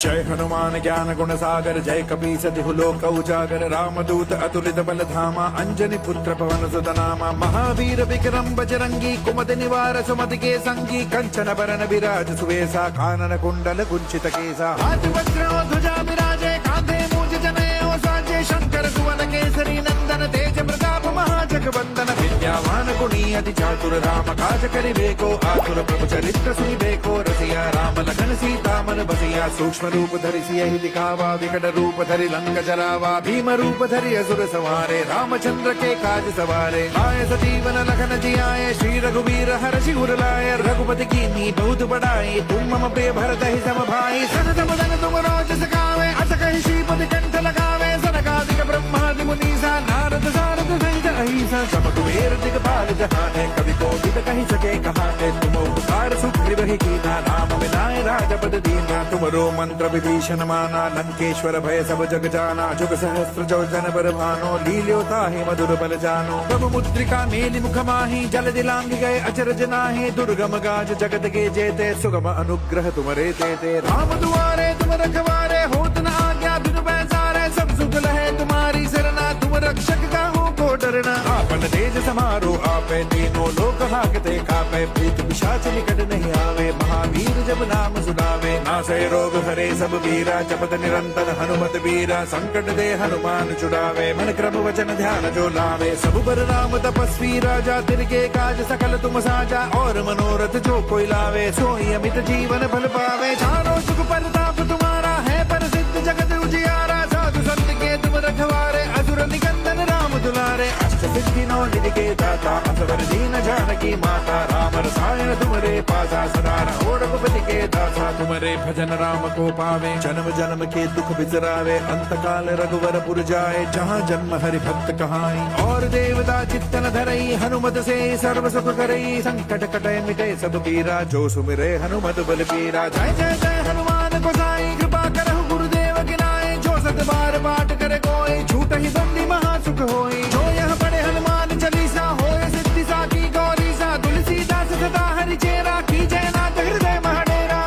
जय हनुमान ज्ञान गुण सागर जय कपीस तिहु लोक उजागर रामदूत अतुलित बल धामा अंजनी पुत्र पवन सुत नामा महावीर विक्रम बजरंगी कुमति निवार सुमति के संगी कंचन बरन विराज सुवेसा कानन कुंडल कुंचित केसा हाथ वज्र ध्वजा विराजे कांधे मूज जनेऊ साजे शंकर सुवन केसरी नंदन तेज प्रताप महाजगवंदन विद्यावान गुणी अति चातुर राम काज करिबेको आतुर प्रभु चरित्र सुनिबेको रसिया राम लखन सीता मन बसिया सूक्ष्म रूप धरि सियहि दिखावा विकट रूप धरि लंक जरावा भीम रूप धरि असुर सवारे रामचंद्र के काज सवारे आए सजीवन लखन जियाए श्री रघुवीर हर्षि उर लाए रघुपति कीन्ही बहुत बड़ाई तुम मम प्रिय भरत ही सम भाई सनत मदन तुम रोज सखावे अस कहि श्रीपति कंठ लगावे सनकादिक ब्रह्मादि मुनीसा नारद सारद सहित अहिसा सब कुबेर दिगपाल जहाने कवि कोविद कहि सके कहाते तुम उपकार सुग्रीव ही कीना राम मिलाए राजपद दीना तुमरो मंत्र विभीषण माना लंकेश्वर भय सब जग जाना जुग सहस्त्र जो जन बर भानो लील्योता ही मधुर बल जानो प्रभु मुद्रिका मेलि मुख माही जल दिलांग गए अचरज नाहि दुर्गम गाज जगत के जेते सुगम अनुग्रह तुमरे तेते राम दुआरे तुम रखवारे होत न आज्ञा बिनु पैसारे सब सुख लहे तुम्हारी सरना तुम रक्षक काहू को डरना आपन तेज समारो आपे तीनों लोक हाकते कापे प्रीत पिशाच निकट नहीं आवे महावीर जब नाम सुनावे नासे रोग हरे सब वीरा जपत निरंतर हनुमत वीरा संकट दे हनुमान छुड़ावे मन क्रम वचन ध्यान जो लावे सब पर राम तपस्वी राजा तिनके काज सकल तुम साजा और मनोरथ जो कोई लावे सोई अमित जीवन फल पावे चारों सुख परताप तुम्हारा है प्रसिद्ध जगत उजियारा साधु संत के तुम रखवारे असुर निकंदन राम दुलारे अष्ट सिद्धि नौ निधि के दाता असवर दीन जानकी माता राम रसायन तुमरे पासा सदा रहो रघुपति के दासा तुमरे भजन राम को पावे जन्म जन्म के दुख बिसरावे अंत काल रघुवर पुर जाए जहाँ जन्म हरि भक्त कहाई और देवता चित्तन धरई हनुमत से सर्व सुख करई संकट कटे मिटे सब पीरा जो सुमिरे हनुमत बल पीरा जय जय जय हनुमान गोसाई कृपा करहु गुरुदेव की नाई जो सत बार पाठ करे कोई झूठ ही बंदी महासुख होई जो यह पढ़े हनुमान चालीसा होए सिद्धि साकी गौरी सा तुलसीदास सदा हरि चेरा की जयनाथ हृदय महडेरा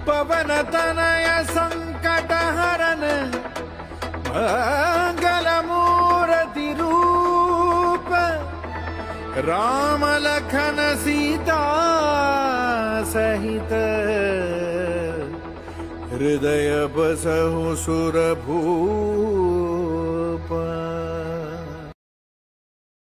पवन तनय संकट हरन मंगल मूर्ति रूप राम लखन सीता सहित हृदय बसहु सुर भूप।